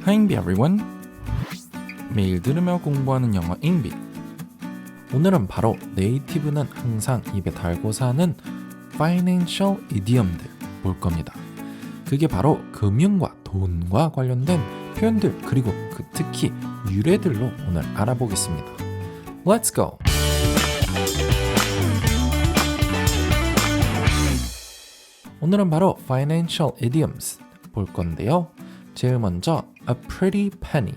Hi everyone. 매일 들으며 공부하는 영어 잉비. 오늘은 바로 네이티브는 항상 입에 달고 사는 Financial Idiom들 볼 겁니다. 그게 바로 금융과 돈과 관련된 표현들 그리고 특히 유래들로 오늘 알아보겠습니다. Let's go! 오늘은 바로 Financial Idioms 볼 건데요. 제일 먼저 A pretty penny.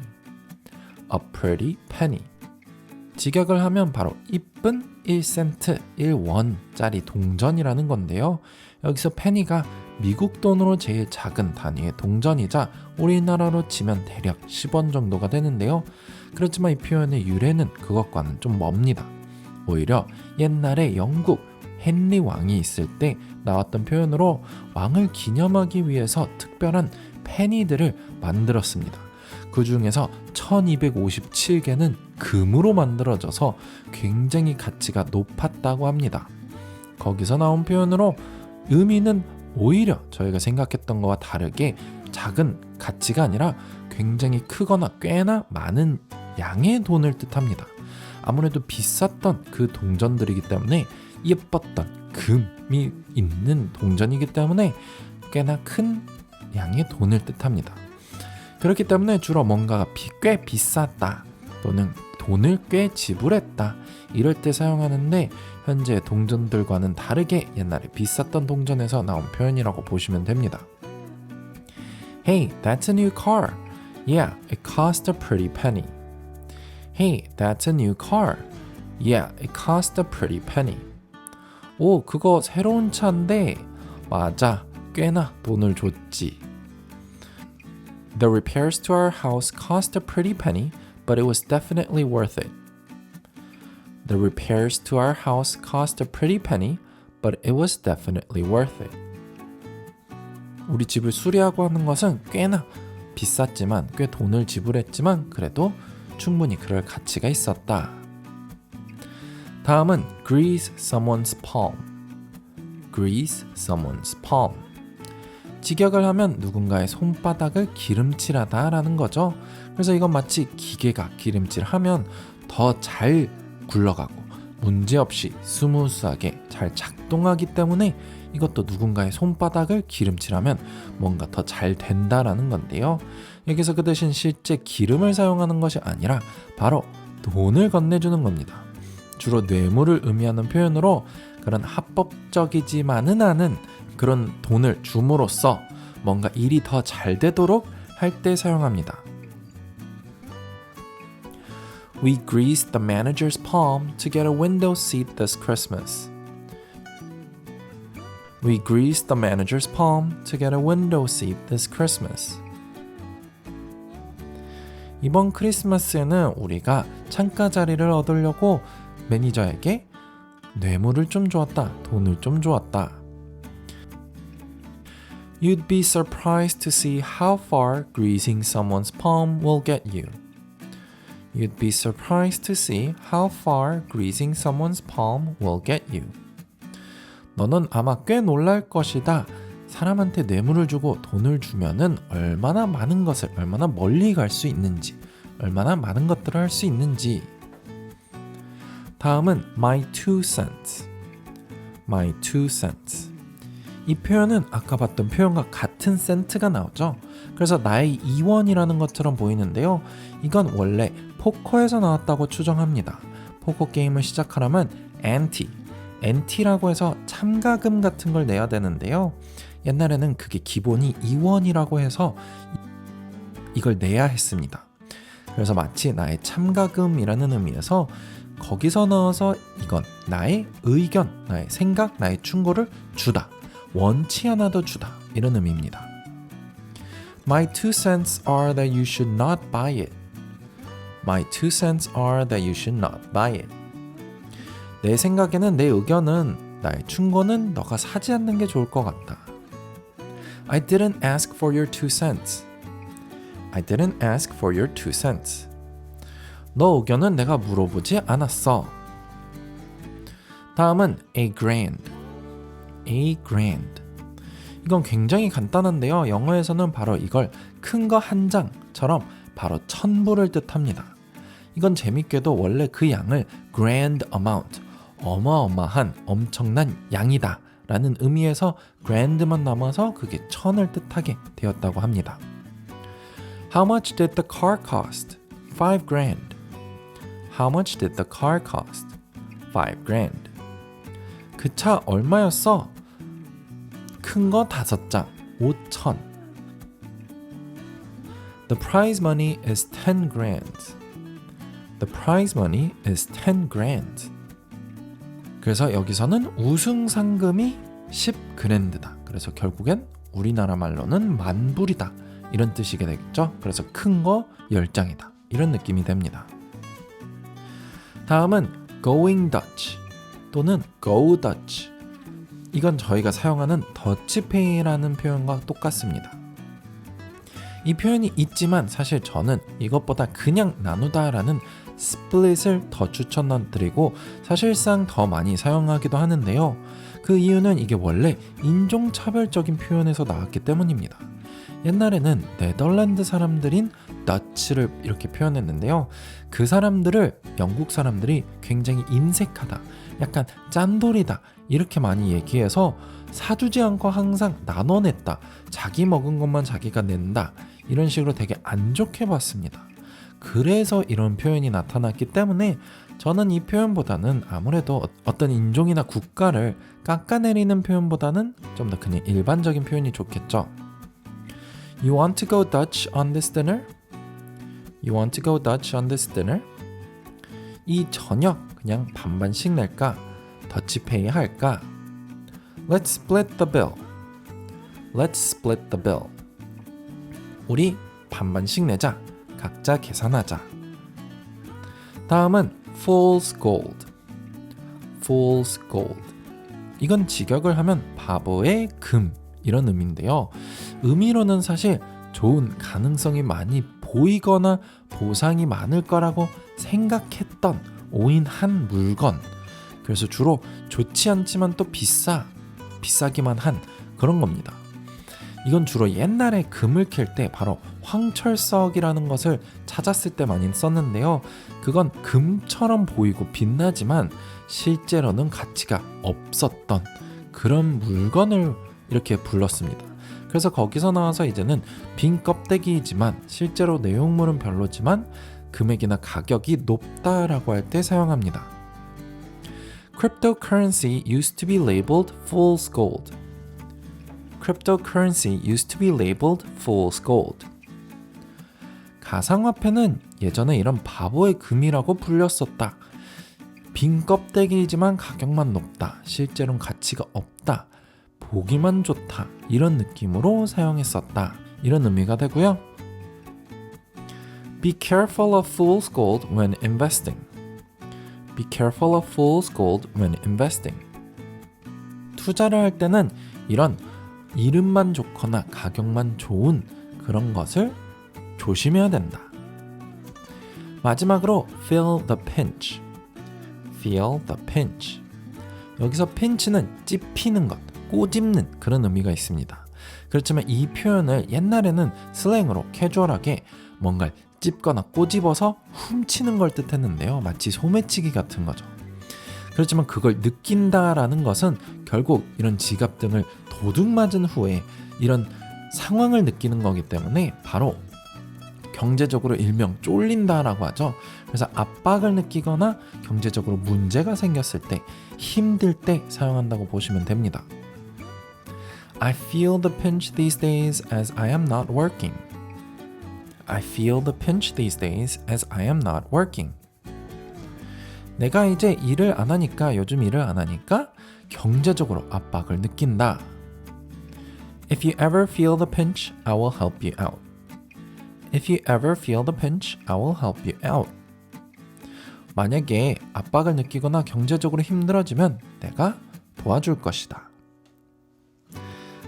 A pretty penny. 직역을 하면 바로 이쁜 1센트, 1원짜리 동전이라는 건데요. 여기서 penny가 미국 돈으로 제일 작은 단위의 동전이자 우리나라로 치면 대략 10원 정도가 되는데요. 그렇지만 이 표현의 유래는 그것과는 좀 멉니다. 오히려 옛날에 영국 헨리 왕이 있을 때 나왔던 표현으로 왕을 기념하기 위해서 특별한 페니들을 만들었습니다. 그 중에서 1257개는 금으로 만들어져서 굉장히 가치가 높았다고 합니다. 거기서 나온 표현으로 의미는 오히려 저희가 생각했던 것과 다르게 작은 가치가 아니라 굉장히 크거나 꽤나 많은 양의 돈을 뜻합니다. 아무래도 비쌌던 그 동전들이기 때문에 예뻤던 금이 있는 동전이기 때문에 꽤나 큰 양의 돈을 뜻합니다. 그렇기 때문에 주로 뭔가가 꽤 비쌌다 또는 돈을 꽤 지불했다 이럴 때 사용하는데 현재 동전들과는 다르게 옛날에 비쌌던 동전에서 나온 표현이라고 보시면 됩니다. Hey, that's a new car. Yeah, it cost a pretty penny. Hey, that's a new car. Yeah, it cost a pretty penny. 오, 그거 새로운 차인데 맞아, 꽤나 돈을 줬지. The repairs to our house cost a pretty penny, but it was definitely worth it. The repairs to our house cost a pretty penny, but it was definitely worth it. 우리 집을 수리하고 하는 것은 꽤나 비쌌지만, 꽤 돈을 지불했지만 그래도 충분히 그럴 가치가 있었다. 다음은 grease someone's palm. Grease someone's palm. 직역을 하면 누군가의 손바닥을 기름칠하다 라는 거죠. 그래서 이건 마치 기계가 기름칠하면 더 잘 굴러가고 문제없이 스무스하게 잘 작동하기 때문에 이것도 누군가의 손바닥을 기름칠하면 뭔가 더 잘 된다라는 건데요. 여기서 그 대신 실제 기름을 사용하는 것이 아니라 바로 돈을 건네주는 겁니다. 주로 뇌물을 의미하는 표현으로 그런 합법적이지만은 않은 그런 돈을 줌으로써 뭔가 일이 더 잘 되도록 할 때 사용합니다. We greased the manager's palm to get a window seat this Christmas. We greased the manager's palm to get a window seat this Christmas. 이번 크리스마스에는 우리가 창가 자리를 얻으려고 매니저에게 뇌물을 좀 주었다, 돈을 좀 주었다. You'd be surprised to see how far greasing someone's palm will get you. You'd be surprised to see how far greasing someone's palm will get you. 너는 아마 꽤 놀랄 것이다. 사람한테 뇌물을 주고 돈을 주면은 얼마나 많은 것을, 얼마나 멀리 갈 수 있는지, 얼마나 많은 것들을 할 수 있는지. 다음은 my 2 cents. My 2 cents. 이 표현은 아까 봤던 표현과 같은 센트가 나오죠. 그래서 나의 2원이라는 것처럼 보이는데요. 이건 원래 포커에서 나왔다고 추정합니다. 포커 게임을 시작하려면 엔티라고 해서 참가금 같은 걸 내야 되는데요. 옛날에는 그게 기본이 2원이라고 해서 이걸 내야 했습니다. 그래서 마치 나의 참가금이라는 의미에서 거기서 나와서 이건 나의 의견, 나의 생각, 나의 충고를 주다. 원치 않아도 주다. 이런 의미입니다. My 2 cents are that you should not buy it. My 2 cents are that you should not buy it. 내 생각에는, 내 의견은, 나의 충고는 너가 사지 않는 게 좋을 것 같다. I didn't ask for your 2 cents. I didn't ask for your 2 cents. 너 의견은 내가 물어보지 않았어. 다음은 a grand. A grand. 이건 굉장히 간단한데요. 영어에서는 바로 이걸 큰 거 한 장처럼 바로 1000불을 뜻합니다. 이건 재밌게도 원래 그 양을 grand amount, 어마어마한 엄청난 양이다 라는 의미에서 grand만 남아서 그게 1000을 뜻하게 되었다고 합니다. How much did the car cost? 5 grand. How much did the car cost? 5 grand. 그 차 얼마였어? 큰 거 5장, 5,000. The prize money is 10 grand. The prize money is 10 grand. 그래서 여기서는 우승 상금이 10그랜드다. 그래서 결국엔 우리나라 말로는 만불이다. 이런 뜻이게 되겠죠. 그래서 큰 거 10장이다. 이런 느낌이 됩니다. 다음은 going Dutch 또는 go Dutch. 이건 저희가 사용하는 더치페이라는 표현과 똑같습니다. 이 표현이 있지만 사실 저는 이것보다 그냥 나누다라는 split을 더 추천드리고 사실상 더 많이 사용하기도 하는데요. 그 이유는 이게 원래 인종차별적인 표현에서 나왔기 때문입니다. 옛날에는 네덜란드 사람들인 더치를 이렇게 표현했는데요. 그 사람들을 영국 사람들이 굉장히 인색하다, 약간 짠돌이다 이렇게 많이 얘기해서 사주지 않고 항상 나눠냈다, 자기 먹은 것만 자기가 낸다 이런 식으로 되게 안 좋게 봤습니다. 그래서 이런 표현이 나타났기 때문에 저는 이 표현보다는 아무래도 어떤 인종이나 국가를 깎아내리는 표현보다는 좀 더 그냥 일반적인 표현이 좋겠죠. You want to go Dutch on this dinner? You want to go Dutch on this dinner? 이 저녁 그냥 반반씩 낼까? 더치페이 할까? Let's split the bill. Let's split the bill. 우리 반반씩 내자. 각자 계산하자. 다음은 fool's gold. fool's gold. 이건 직역을 하면 바보의 금 이런 의미인데요. 의미로는 사실 좋은 가능성이 많이 보이거나 보상이 많을 거라고 생각했던 오인한 물건. 그래서 주로 좋지 않지만 또 비싸기만 한 그런 겁니다. 이건 주로 옛날에 금을 캘 때 바로 황철석이라는 것을 찾았을 때 많이 썼는데요. 그건 금처럼 보이고 빛나지만 실제로는 가치가 없었던 그런 물건을 이렇게 불렀습니다. 그래서 거기서 나와서 이제는 빈 껍데기이지만 실제로 내용물은 별로지만 금액이나 가격이 높다라고 할 때 사용합니다. Cryptocurrency used to be labeled fool's gold. Cryptocurrency used to be labeled fool's gold. 가상화폐는 예전에 이런 바보의 금이라고 불렸었다. 빈 껍데기이지만 가격만 높다. 실제로는 가치가 없다. 보기만 좋다. 이런 느낌으로 사용했었다. 이런 의미가 되고요. Be careful of fool's gold when investing. Be careful of fool's gold when investing. 투자를 할 때는 이런 이름만 좋거나 가격만 좋은 그런 것을 조심해야 된다. 마지막으로 feel the pinch. feel the pinch. 여기서 pinch는 찝히는 것, 꼬집는 그런 의미가 있습니다. 그렇지만 이 표현을 옛날에는 슬랭으로 캐주얼하게 뭔가를 찝거나 꼬집어서 훔치는 걸 뜻했는데요. 마치 소매치기 같은 거죠. 그렇지만 그걸 느낀다라는 것은 결국 이런 지갑 등을 도둑 맞은 후에 이런 상황을 느끼는 거기 때문에 바로 경제적으로 일명 쫄린다라고 하죠. 그래서 압박을 느끼거나 경제적으로 문제가 생겼을 때, 힘들 때 사용한다고 보시면 됩니다. I feel the pinch these days as I am not working. I feel the pinch these days as I am not working. 내가 이제 일을 안 하니까, 요즘 일을 안 하니까 경제적으로 압박을 느낀다. If you ever feel the pinch, I will help you out. If you ever feel the pinch, I will help you out. 만약에 압박을 느끼거나 경제적으로 힘들어지면 내가 도와줄 것이다.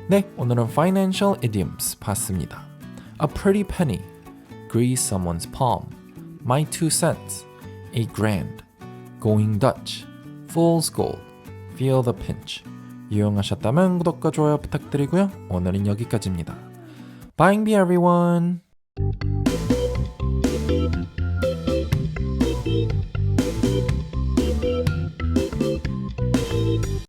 네, 오늘은 Financial Idioms 봤습니다. A pretty penny, grease someone's palm, my 2 cents, a grand, going Dutch, fool's gold, feel the pinch. 유용하셨다면 구독과 좋아요 부탁드리고요. 오늘은 여기까지입니다. Buying bee everyone!